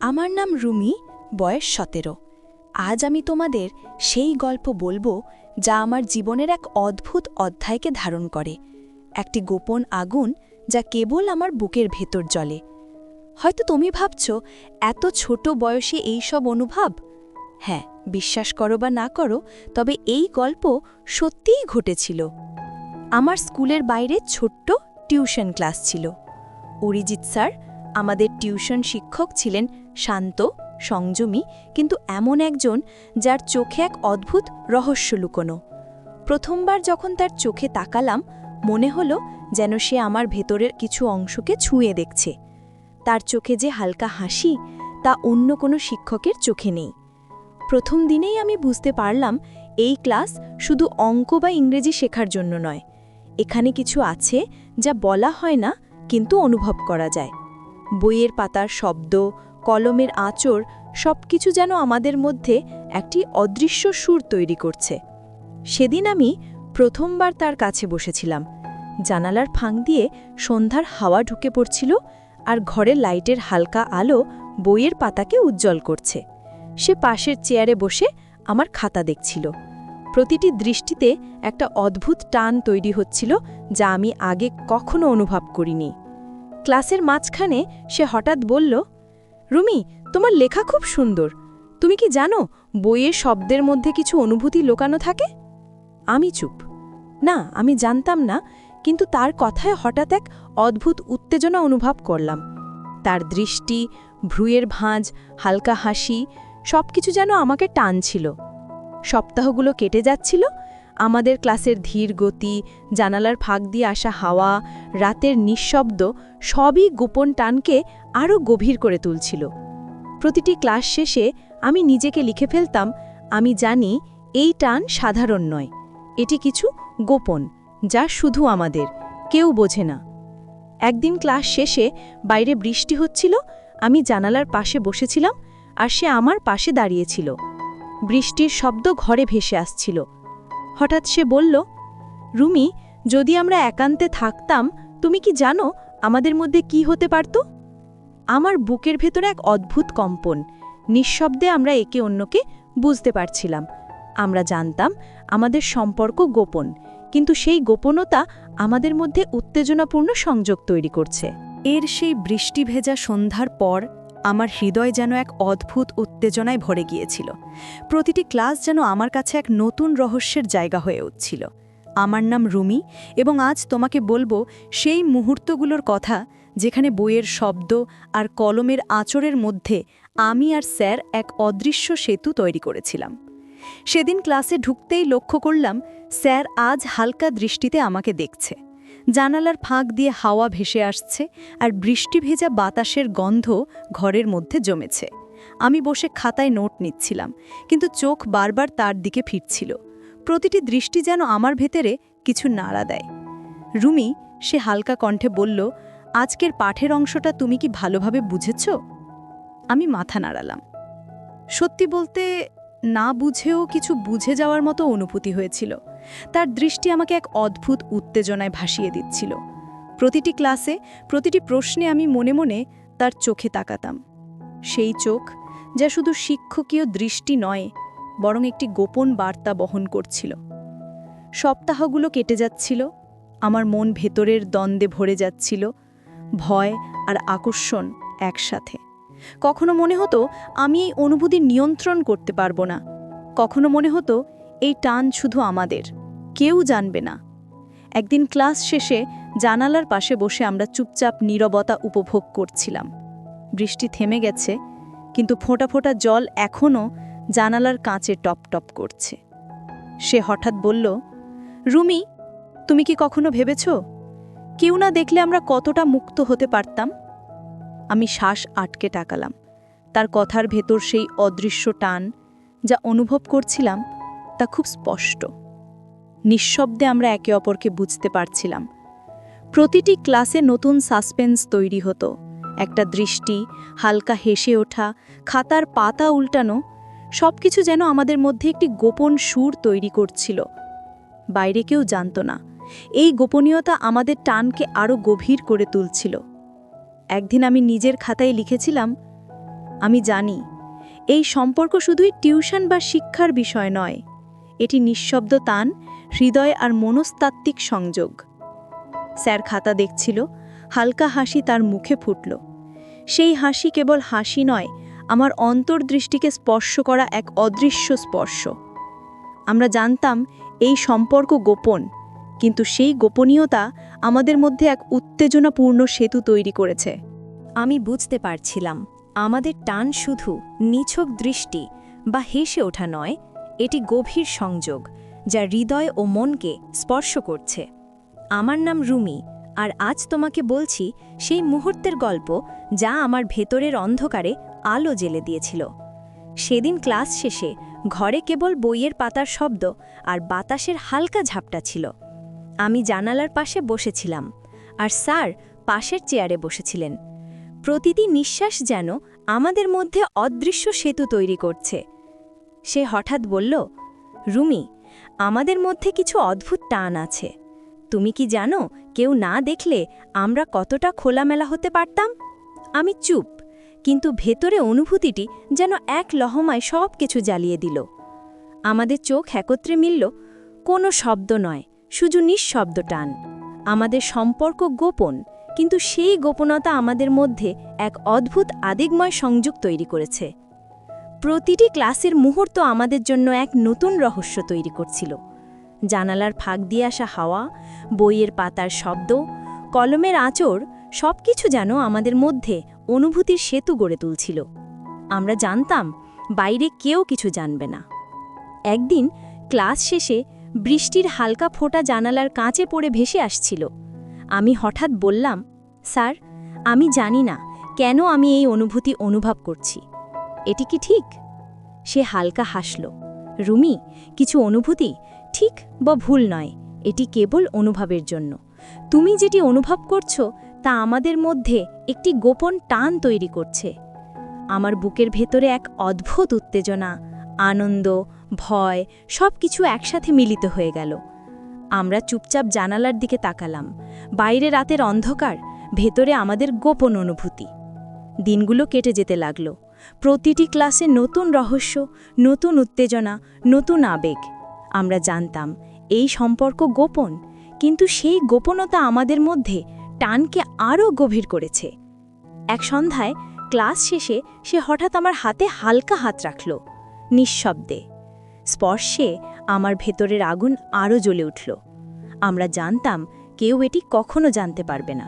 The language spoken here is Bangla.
আমার নাম রুমি, বয়স ১৭। আজ আমি তোমাদের সেই গল্প বলবো যা আমার জীবনের এক অদ্ভুত অধ্যায়কে ধারণ করে, একটি গোপন আগুন যা কেবল আমার বুকের ভেতর জ্বলে। হয়তো তুমি ভাবছ, এত ছোট বয়সে এই সব অনুভব? হ্যাঁ, বিশ্বাস করো বা না করো, তবে এই গল্প সত্যিই ঘটেছিল। আমার স্কুলের বাইরে ছোট্ট টিউশন ক্লাস ছিল। অরিজিৎ স্যার, আমাদের টিউশন শিক্ষক, ছিলেন শান্ত, সংযমী, কিন্তু এমন একজন যার চোখে এক অদ্ভুত রহস্য লুকোনো। প্রথমবার যখন তার চোখে তাকালাম, মনে হলো যেন সে আমার ভেতরের কিছু অংশকে ছুঁয়ে দেখছে। তার চোখে যে হালকা হাসি, তা অন্য কোনো শিক্ষকের চোখে নেই। প্রথম দিনেই আমি বুঝতে পারলাম, এই ক্লাস শুধু অঙ্ক বা ইংরেজি শেখার জন্য নয়। এখানে কিছু আছে যা বলা হয় না, কিন্তু অনুভব করা যায়। বইয়ের পাতার শব্দ, কলমের আঁচড়, সবকিছু যেন আমাদের মধ্যে একটি অদৃশ্য সুর তৈরি করছে। সেদিন আমি প্রথমবার তার কাছে বসেছিলাম। জানালার ফাঁক দিয়ে সন্ধ্যার হাওয়া ঢুকে পড়ছিল, আর ঘরের লাইটের হালকা আলো বইয়ের পাতাকে উজ্জ্বল করছে। সে পাশের চেয়ারে বসে আমার খাতা দেখছিল। প্রতিটি দৃষ্টিতে একটা অদ্ভুত টান তৈরি হচ্ছিল, যা আমি আগে কখনো অনুভব করিনি। ক্লাসের মাঝখানে সে হঠাৎ বলল, রুমি, তোমার লেখা খুব সুন্দর। তুমি কি জানো, বইয়ের শব্দের মধ্যে কিছু অনুভূতি লুকানো থাকে? আমি চুপ। না, আমি জানতাম না, কিন্তু তার কথায় হঠাৎ এক অদ্ভুত উত্তেজনা অনুভব করলাম। তার দৃষ্টি, ভ্রুয়ের ভাঁজ, হালকা হাসি, সবকিছু যেন আমাকে টানছিল। সপ্তাহগুলো কেটে যাচ্ছিল। আমাদের ক্লাসের ধীর গতি, জানালার ফাঁক দিয়ে আসা হাওয়া, রাতের নিঃশব্দ, সবই গোপন টানকে আরও গভীর করে তুলছিল। প্রতিটি ক্লাস শেষে আমি নিজেকে লিখে ফেলতাম, আমি জানি এই টান সাধারণ নয়, এটি কিছু গোপন, যা শুধু আমাদের, কেউ বোঝে না। একদিন ক্লাস শেষে বাইরে বৃষ্টি হচ্ছিল। আমি জানালার পাশে বসেছিলাম, আর সে আমার পাশে দাঁড়িয়েছিল। বৃষ্টির শব্দ ঘরে ভেসে আসছিল। হঠাৎ সে বলল, রুমি, যদি আমরা একান্তে থাকতাম, তুমি কি জানো আমাদের মধ্যে কি হতে পারত? আমার বুকের ভেতরে এক অদ্ভুত কম্পন। নিঃশব্দে আমরা একে অন্যকে বুঝতে পারছিলাম। আমরা জানতাম আমাদের সম্পর্ক গোপন, কিন্তু সেই গোপনতা আমাদের মধ্যে উত্তেজনাপূর্ণ সংযোগ তৈরি করছে। এর সেই বৃষ্টি ভেজা সন্ধ্যার পর আমার হৃদয় যেন এক অদ্ভুত উত্তেজনায় ভরে গিয়েছিল। প্রতিটি ক্লাস যেন আমার কাছে এক নতুন রহস্যের জায়গা হয়ে উঠছিল। আমার নাম রুমি, এবং আজ তোমাকে বলবো সেই মুহূর্তগুলোর কথা যেখানে বইয়ের শব্দ আর কলমের আঁচড়ের মধ্যে আমি আর স্যার এক অদৃশ্য সেতু তৈরি করেছিলাম। সেদিন ক্লাসে ঢুকতেই লক্ষ্য করলাম, স্যার আজ হালকা দৃষ্টিতে আমাকে দেখছে। জানালার ফাঁক দিয়ে হাওয়া ভেসে আসছে, আর বৃষ্টি ভেজা বাতাসের গন্ধ ঘরের মধ্যে জমেছে। আমি বসে খাতায় নোট নিচ্ছিলাম, কিন্তু চোখ বারবার তার দিকে ফিরছিল। প্রতিটি দৃষ্টি যেন আমার ভেতরে কিছু নাড়া দেয়। রুমি, সে হালকা কণ্ঠে বলল, আজকের পাঠের অংশটা তুমি কি ভালোভাবে বুঝেছ? আমি মাথা নাড়ালাম। সত্যি বলতে, না বুঝেও কিছু বুঝে যাওয়ার মতো অনুভূতি হয়েছিল। তার দৃষ্টি আমাকে এক অদ্ভুত উত্তেজনায় ভাসিয়ে দিচ্ছিল। প্রতিটি ক্লাসে, প্রতিটি প্রশ্নে আমি মনে মনে তার চোখে তাকাতাম। সেই চোখ যা শুধু শিক্ষকীয় দৃষ্টি নয়, বরং একটি গোপন বার্তা বহন করছিল। সপ্তাহগুলো কেটে যাচ্ছিল। আমার মন ভেতরের দ্বন্দ্বে ভরে যাচ্ছিল, ভয় আর আকর্ষণ একসাথে। কখনো মনে হতো আমি এই অনুভূতি নিয়ন্ত্রণ করতে পারবো না। কখনো মনে হতো এই টান শুধু আমাদের, কেউ জানবে না। একদিন ক্লাস শেষে জানালার পাশে বসে আমরা চুপচাপ নীরবতা উপভোগ করছিলাম। বৃষ্টি থেমে গেছে, কিন্তু ফোঁটা ফোঁটা জল এখনও জানালার কাঁচে টপ টপ করছে। সে হঠাৎ বলল, রুমি, তুমি কি কখনো ভেবেছ কেউ না দেখলে আমরা কতটা মুক্ত হতে পারতাম? আমি শ্বাস আটকে তাকালাম। তার কথার ভেতর সেই অদৃশ্য টান, যা অনুভব করছিলাম, তা খুব স্পষ্ট। নিঃশব্দে আমরা একে অপরকে বুঝতে পারছিলাম। প্রতিটি ক্লাসে নতুন সাসপেন্স তৈরি হতো। একটা দৃষ্টি, হালকা হেসে ওঠা, খাতার পাতা উল্টানো, সবকিছু যেন আমাদের মধ্যে একটি গোপন সুর তৈরি করছিল। বাইরে কেউ জানত না, এই গোপনীয়তা আমাদের টানকে আরও গভীর করে তুলছিল। একদিন আমি নিজের খাতায় লিখেছিলাম, আমি জানি এই সম্পর্ক শুধুই টিউশন বা শিক্ষার বিষয় নয়, এটি নিঃশব্দ টান, হৃদয় আর মনস্তাত্ত্বিক সংযোগ। স্যার খাতা দেখছিল, হালকা হাসি তার মুখে ফুটল। সেই হাসি কেবল হাসি নয়, আমার অন্তর্দৃষ্টিকে স্পর্শ করা এক অদৃশ্য স্পর্শ। আমরা জানতাম এই সম্পর্ক গোপন, কিন্তু সেই গোপনীয়তা আমাদের মধ্যে এক উত্তেজনাপূর্ণ সেতু তৈরি করেছে। আমি বুঝতে পারছিলাম আমাদের টান শুধু নিছক দৃষ্টি বা হেসে ওঠা নয়, এটি গভীর সংযোগ যা হৃদয় ও মনকে স্পর্শ করছে। আমার নাম রুমি, আর আজ তোমাকে বলছি সেই মুহূর্তের গল্প যা আমার ভেতরের অন্ধকারে আলো জ্বেলে দিয়েছিল। সেদিন ক্লাস শেষে ঘরে কেবল বইয়ের পাতার শব্দ আর বাতাসের হালকা ঝাপটা ছিল। আমি জানালার পাশে বসেছিলাম, আর স্যার পাশের চেয়ারে বসেছিলেন। প্রতিটি নিঃশ্বাস যেন আমাদের মধ্যে অদৃশ্য সেতু তৈরি করছে। সে হঠাৎ বলল, রুমি, আমাদের মধ্যে কিছু অদ্ভুত টান আছে। তুমি কি জানো, কেউ না দেখলে আমরা কতটা খোলামেলা হতে পারতাম? আমি চুপ, কিন্তু ভেতরে অনুভূতিটি যেন এক লহমায় সব কিছু জ্বালিয়ে দিল। আমাদের চোখ একত্রে মিলল, কোনো শব্দ নয়, শুধু নিঃশব্দ টান। আমাদের সম্পর্ক গোপন, কিন্তু সেই গোপনতা আমাদের মধ্যে এক অদ্ভুত আবেগময় সংযোগ তৈরি করেছে। প্রতিটি ক্লাসের মুহূর্ত আমাদের জন্য এক নতুন রহস্য তৈরি করছিল। জানালার ফাঁক দিয়ে আসা হাওয়া, বইয়ের পাতার শব্দ, কলমের আঁচড়, সবকিছু যেন আমাদের মধ্যে অনুভূতির সেতু গড়ে তুলছিল। আমরা জানতাম বাইরে কেউ কিছু জানবে না। একদিন ক্লাস শেষে বৃষ্টির হালকা ফোঁটা জানালার কাঁচে পড়ে ভেসে আসছিল। আমি হঠাৎ বললাম, স্যার, আমি জানি না কেন আমি এই অনুভূতি অনুভব করছি। এটি কি ঠিক? সে হালকা হাসল। রুমি, কিছু অনুভূতি ঠিক বা ভুল নয়, এটি কেবল অনুভবের জন্য। তুমি যেটি অনুভব করছো তা আমাদের মধ্যে একটি গোপন টান তৈরি করছে। আমার বুকের ভেতরে এক অদ্ভুত উত্তেজনা, আনন্দ, ভয় সব কিছু একসাথে মিলিত হয়ে গেল। আমরা চুপচাপ জানালার দিকে তাকালাম। বাইরে রাতের অন্ধকার, ভেতরে আমাদের গোপন অনুভূতি। দিনগুলো কেটে যেতে লাগল। প্রতিটি ক্লাসে নতুন রহস্য, নতুন উত্তেজনা, নতুন আবেগ। আমরা জানতাম এই সম্পর্ক গোপন, কিন্তু সেই গোপনতা আমাদের মধ্যে টানকে আরও গভীর করেছে। এক সন্ধ্যায় ক্লাস শেষে সে হঠাৎ আমার হাতে হালকা হাত রাখল, নিঃশব্দে। স্পর্শে আমার ভেতরের আগুন আরও জ্বলে উঠল। আমরা জানতাম কেউ এটি কখনো জানতে পারবে না।